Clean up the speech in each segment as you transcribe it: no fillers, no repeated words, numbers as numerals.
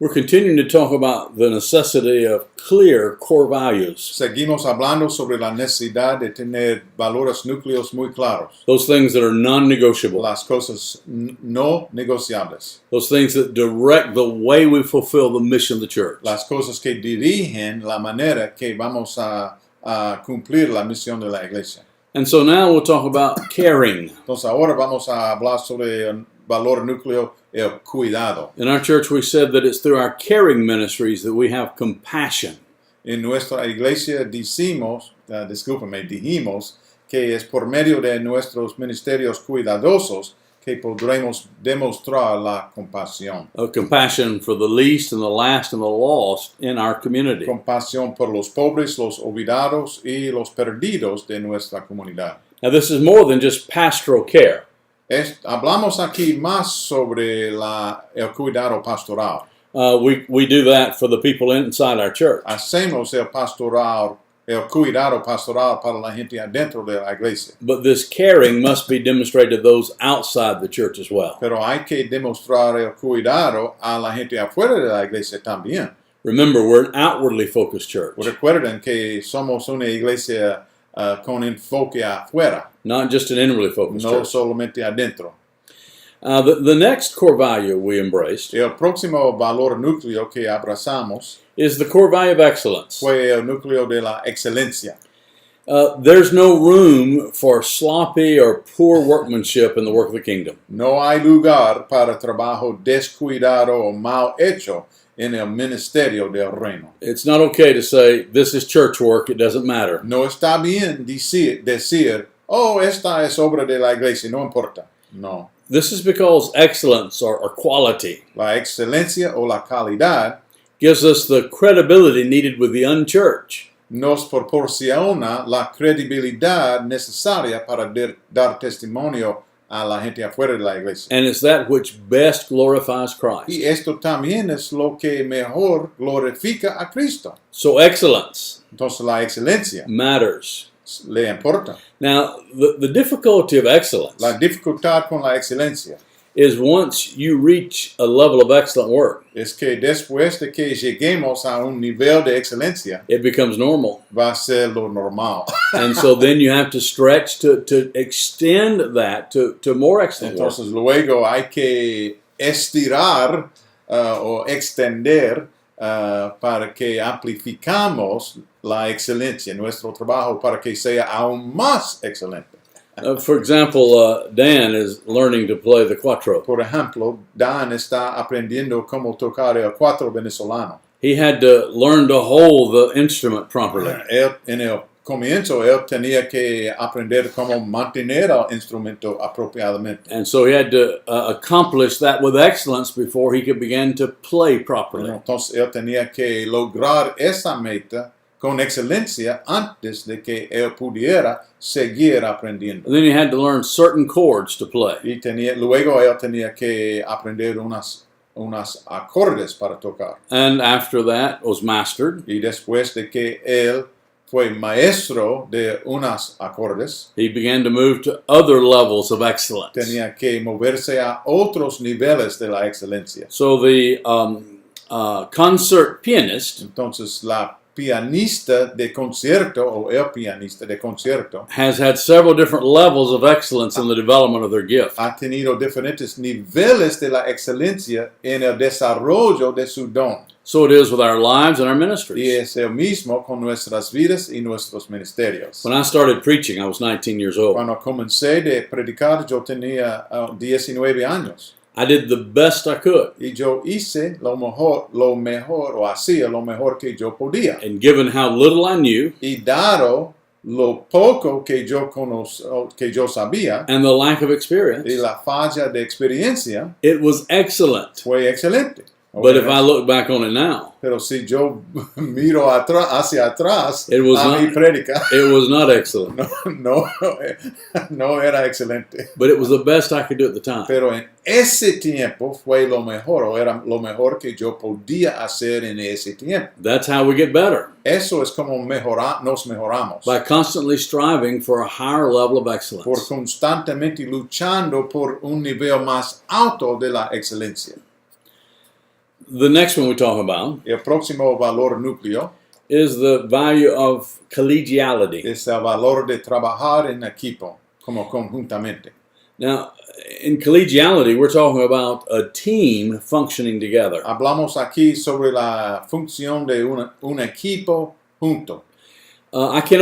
We're continuing to talk about the necessity of clear core values. Seguimos hablando sobre la necesidad de tener valores núcleos muy claros. Those things that are non-negotiable. Las cosas no negociables. Those things that direct the way we fulfill the mission of the church. Las cosas que dirigen la manera que vamos a cumplir la misión de la iglesia. And so now we'll talk about caring. Entonces ahora vamos a hablar sobre el valor núcleo, el cuidado. In our church we said that it's through our caring ministries that we have compassion. En nuestra iglesia dijimos que es por medio de nuestros ministerios cuidadosos que podremos demostrar la compasión. Compassion for the least and the last and the lost in our community. Compasión por los pobres, los olvidados y los perdidos de nuestra comunidad. Now this is more than just pastoral care. Hablamos aquí más sobre el cuidado pastoral. We do that for the people inside our church. Hacemos el cuidado pastoral para la gente adentro de la iglesia. But this caring must be demonstrated to those outside the church as well. Pero hay que demostrar el cuidado a la gente afuera de la iglesia también. Remember, we're an outwardly focused church. Recuerden que somos una iglesia con enfoque afuera. Not just an inwardly focused No church. solamente adentro. The next core value we embraced El próximo valor núcleo que abrazamos is the core value of excellence. fue el núcleo de la excelencia. There's no room for sloppy or poor workmanship in the work of the kingdom. No hay lugar para trabajo descuidado o mal hecho en el ministerio del reino. It's not okay to say, this is church work, it doesn't matter. No está bien decir, oh, esta es obra de la iglesia, no importa. No. This is because excellence or quality La excelencia o la calidad gives us the credibility needed with the unchurched. nos proporciona la credibilidad necesaria para dar testimonio a la gente afuera de la iglesia. And it's that which best glorifies Christ. Y esto también es lo que mejor glorifica a Cristo. So excellence Entonces la excelencia matters. le importa. Now, the difficulty of excellence La dificultad con la excelencia is once you reach a level of excellent work, es que después de que lleguemos a un nivel de excelencia, it becomes normal. va a ser lo normal. And so then you have to stretch to extend that to more excellent work. Entonces luego hay que estirar o extender para que amplificamos la excelencia, nuestro trabajo para que sea aún más excelente. For example, Dan is learning to play the cuatro. Por ejemplo, Dan está aprendiendo cómo tocar el cuatro venezolano. He had to learn to hold the instrument properly. En el comienzo, él tenía que aprender cómo mantener el instrumento apropiadamente. And so he had to accomplish that with excellence before he could begin to play properly. Entonces, él tenía que lograr esa meta con excelencia antes de que él pudiera seguir aprendiendo. And then he had to learn certain chords to play. Y luego él tenía que aprender unas acordes para tocar. And after that was mastered, Y después de que él fue maestro de unos acordes, he began to move to other levels of excellence. tenía que moverse a otros niveles de la excelencia. So the concert pianist Entonces, la pianista de concierto o el pianista de concierto has had several different levels of excellence in the development of their gift. ha tenido diferentes niveles de la excelencia en el desarrollo de su don. So it is with our lives and our Y ministries. es el mismo con nuestras vidas y nuestros ministerios. When I started preaching, I was 19 years old. Cuando comencé de predicar, yo tenía 19 años. I did the best I could. Y yo hice lo mejor, o hacía lo mejor que yo podía. And given how little I knew Y dado lo poco que yo sabía and the lack of experience, y la falla de experiencia, it was excellent. fue excelente. But if I look back on it now, Pero si yo miro hacia atrás It was a mi not- prédica, it was not excellent. no era excelente. But it was the best I could do at the time. Pero en ese tiempo fue lo mejor, o era lo mejor que yo podía hacer en ese tiempo. That's how we get better, Eso es como nos mejoramos. by constantly striving for a higher level of Por excellence. constantemente luchando por un nivel más alto de la excelencia. The next one we talk about El próximo valor núcleo is the value of collegiality. es el valor de trabajar en equipo, como conjuntamente. Now, in collegiality, we're talking about a team functioning together. Hablamos aquí sobre la función de un equipo junto. I can't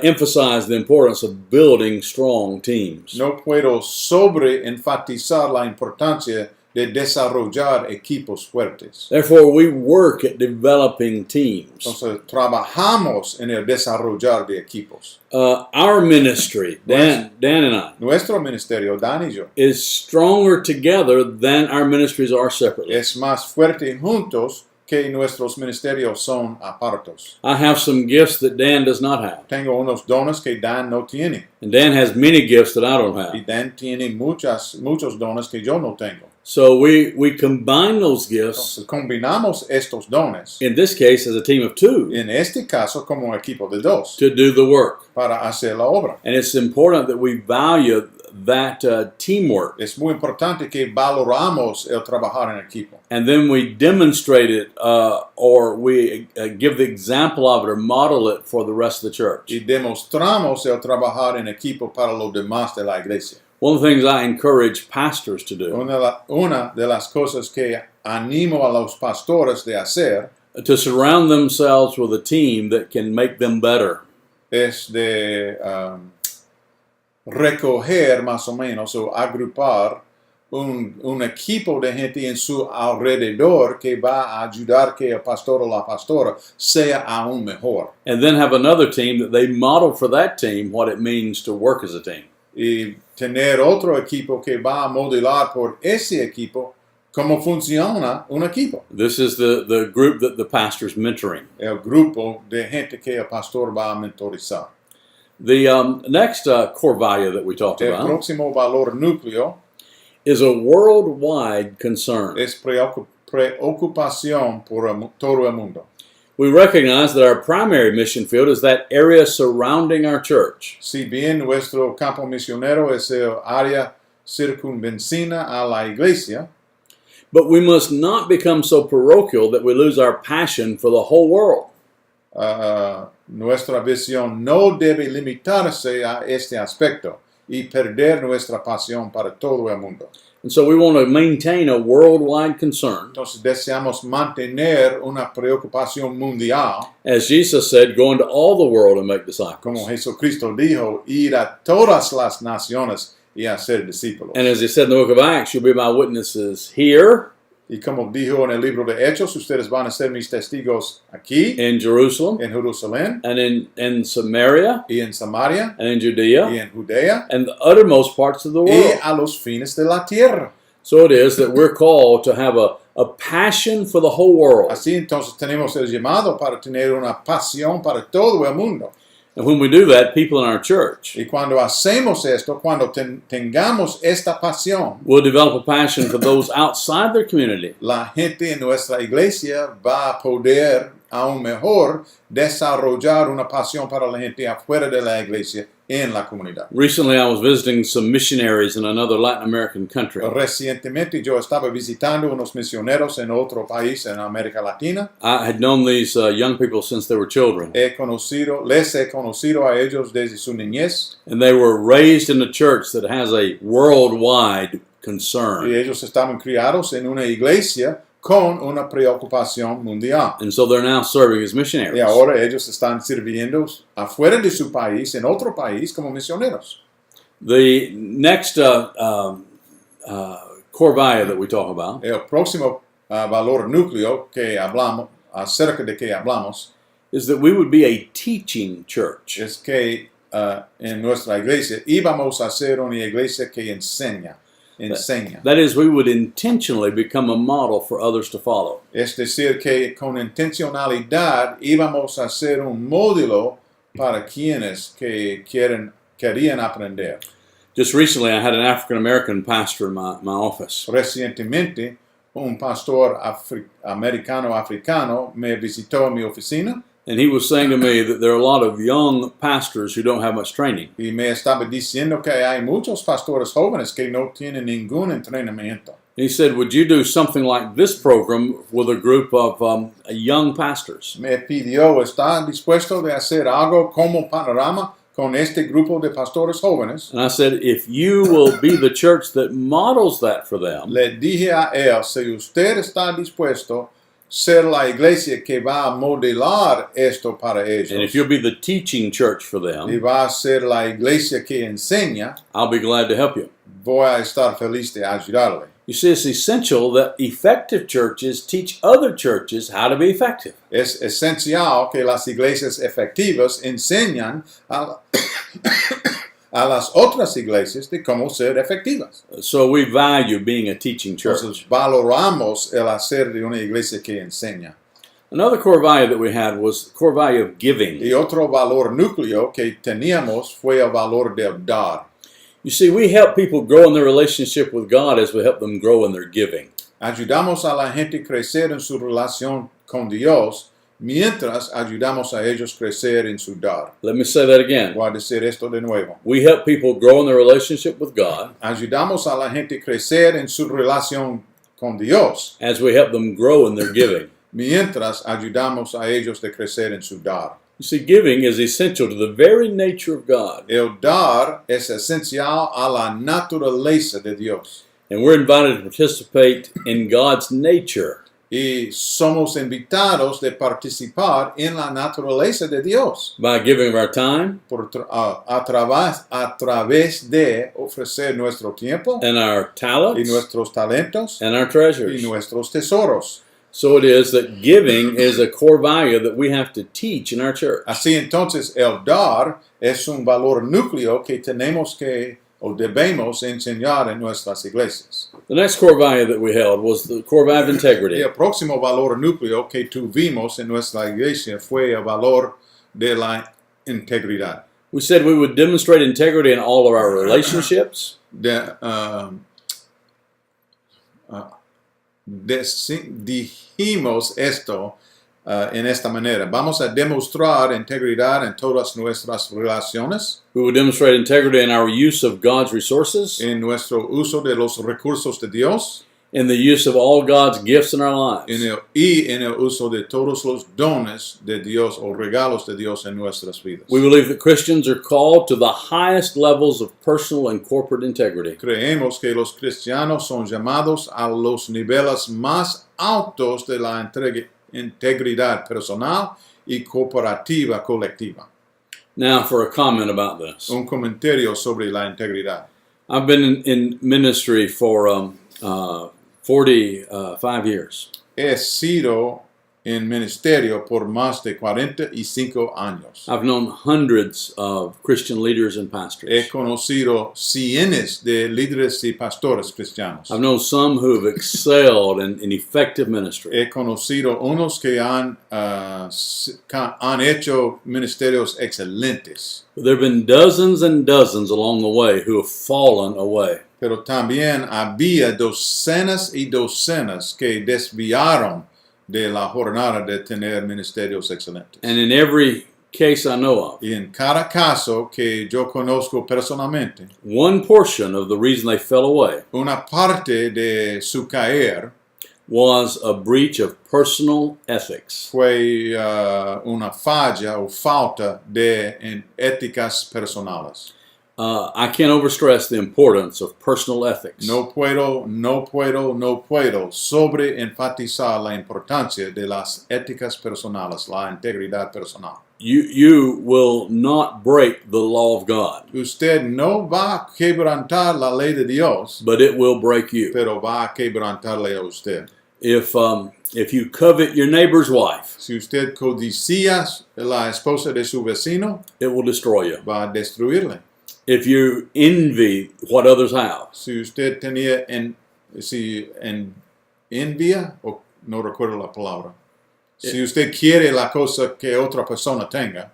emphasize the importance of building strong teams. No puedo sobreenfatizar la importancia de desarrollar equipos fuertes. Therefore, we work at developing teams. Entonces, trabajamos en el desarrollar de equipos. Our ministry, Dan and I, Nuestro ministerio, Dan y yo, is stronger together than our ministries are separately. es más fuerte juntos que nuestros ministerios son apartos. I have some gifts that Dan does not have. Tengo unos dones que Dan no tiene. And Dan has many gifts that I don't Y have. Dan tiene muchos dones que yo no tengo. So we combine those gifts, Entonces, combinamos estos dones, in this case as a team of two, en este caso como equipo de dos, to do the work. para hacer la obra. And it's important that we value that teamwork. Es muy importante que valoramos el trabajar en equipo. And then we demonstrate it or we give the example of it or model it for the rest of the church. Y demostramos el trabajar en equipo para los demás de la iglesia. One of the things I encourage pastors to do, Una de las cosas que animo a los pastores de hacer to surround themselves with a team that can make them better. es de recoger más o menos o agrupar un equipo de gente en su alrededor que va a ayudar que el pastor o la pastora sea aún mejor. And then have another team that they model for that team what it means to work as a team. Y tener otro equipo que va a modelar por ese equipo cómo funciona un equipo. This is the group that the pastor's mentoring. El grupo de gente que el pastor va a mentorizar. The next core value that we talked El about próximo valor núcleo is a worldwide concern. es preocupación por todo el mundo. We recognize that our primary mission field is that area surrounding our church. Si bien nuestro campo misionero es el área circunvencina a la iglesia, But we must not become so parochial that we lose our passion for the whole world. nuestra visión no debe limitarse a este aspecto y perder nuestra pasión para todo el mundo. And so we want to maintain a worldwide concern. Entonces deseamos mantener una preocupación mundial, As Jesus said, go into all the world and make disciples. como Jesucristo dijo, ir a todas las naciones y hacer discípulos. And as he said in the book of Acts, you'll be my witnesses here, Y como dijo en el libro de Hechos, ustedes van a ser mis testigos aquí, in Jerusalem, en Jerusalén, and in Samaria, y en Samaria, and in y Judea, en Judea, and the uttermost parts of the y world. a los fines de la tierra. So it is that we're called to have a passion for the whole world. Así entonces tenemos el llamado para tener una pasión para todo el mundo. And when we do that, people in our church Y cuando hacemos esto, cuando tengamos esta pasión, will develop a passion for those outside their community. la gente en nuestra iglesia va a poder aún mejor desarrollar una pasión para la gente afuera de la iglesia en la comunidad. Recently, I was visiting some missionaries in another Latin American country. Recientemente yo estaba visitando unos misioneros en otro país en América Latina. I had known these young people since they were children, Les he conocido a ellos desde su niñez and they were raised in a church that has a worldwide y concern. ellos estaban criados en una iglesia con una preocupación mundial. And so they're now serving as Y missionaries. ahora ellos están sirviendo afuera de su país, en otro país, como misioneros. The next core value that we talk about El próximo valor núcleo que hablamos, acerca de que hablamos, is that we would be a teaching church. es que en nuestra iglesia íbamos a ser una iglesia que enseña. That is, we would intentionally become a model for others to follow. Es decir, que con intencionalidad íbamos a ser un modelo para quienes que querían aprender. Just recently, I had an African American pastor in my office. Recientemente, un pastor africano me visitó en mi oficina And he was saying to me that there are a lot of young pastors who don't have much training. y me estaba diciendo que hay muchos pastores jóvenes que no tienen ningún entrenamiento. And he said, would you do something like this program with a group of young pastors? Me pidió, ¿está dispuesto de hacer algo como Panorama con este grupo de pastores jóvenes? And I said, if you will be the church that models that for them, Le dije a él, si usted está dispuesto ser la iglesia que va a modelar esto para ellos, and if you'll be the teaching church for y them, va a ser la iglesia que enseña, I'll be glad to help you. voy a estar feliz de ayudarle. You see, it's essential that effective churches teach other churches how to be effective. Es esencial que las iglesias efectivas enseñan a las otras iglesias de cómo ser efectivas. So we value being a teaching church. Entonces valoramos el hacer de una iglesia que enseña. Another core value that we had was the core value of giving. Y otro valor núcleo que teníamos fue el valor del dar. You see, we help people grow in their relationship with God as we help them grow in their giving. Ayudamos a la gente a crecer en su relación con Dios mientras ayudamos a ellos a crecer en su dar. Let me say that again. Voy a decir esto de nuevo. We help people grow in their relationship with God Ayudamos a la gente a crecer en su relación con Dios as we help them grow in their giving. mientras ayudamos a ellos a crecer en su dar. You see, giving is essential to the very nature of God. El dar es esencial a la naturaleza de Dios. And we're invited to participate in God's nature. Y somos invitados de participar en la naturaleza de Dios By giving of our time a través de ofrecer nuestro tiempo and our y talents nuestros talentos and our y treasures. nuestros tesoros. So it is that giving is a core value that we have to teach in our church. Así entonces el dar es un valor núcleo que tenemos que o debemos enseñar en nuestras iglesias. The next core value that we held was the core value of Y integrity. el próximo valor núcleo que tuvimos en nuestra iglesia fue el valor de la integridad. We said we would demonstrate integrity in all of our relationships, Dijimos esto en esta manera. Vamos a demostrar integridad en todas nuestras relaciones, we would demonstrate integrity in our use of God's resources, en nuestro uso de los recursos de Dios, in the use of all God's gifts in our lives. en el uso de todos los dones de Dios o regalos de Dios en nuestras vidas. We believe that Christians are called to the highest levels of personal and corporate integrity. Creemos que los cristianos son llamados a los niveles más altos de la integridad personal y corporativa colectiva. Now, for a comment about this. Un comentario sobre la integridad. I've been in ministry for 45 years. He sido en ministerio por más de 45 años. I've known hundreds of Christian leaders and pastors. He conocido cientos de líderes y pastores cristianos. I've known some who have excelled in effective ministry. He conocido unos que han hecho ministerios excelentes. There have been dozens and dozens along the way who have fallen away. Pero también había docenas y docenas que desviaron de la jornada de tener ministerios excelentes. And in every case I know of, Y en cada caso que yo conozco personalmente, one portion of the reason they fell away una parte de su caer was a breach of personal ethics. fue una falla o falta de éticas personales. I can't overstress the importance of personal ethics. No puedo sobre enfatizar la importancia de las éticas personales, la integridad personal. You will not break the law of God, Usted no va a quebrantar la ley de Dios, but it will break you. pero va a quebrantarle a usted. If you covet your neighbor's wife, Si usted codicia la esposa de su vecino, it will destroy you. va a destruirle. If you envy what others have, Si usted tenía envía, o no recuerdo la palabra. Si usted quiere la cosa que otra persona tenga,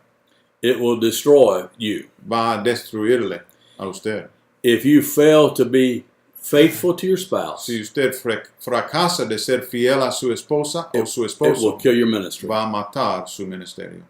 it will destroy you. va a destruirle a usted. If you fail to be faithful to your spouse, Si usted fracasa de ser fiel a su esposa o su it will esposo, kill your ministry. va a matar su ministerio.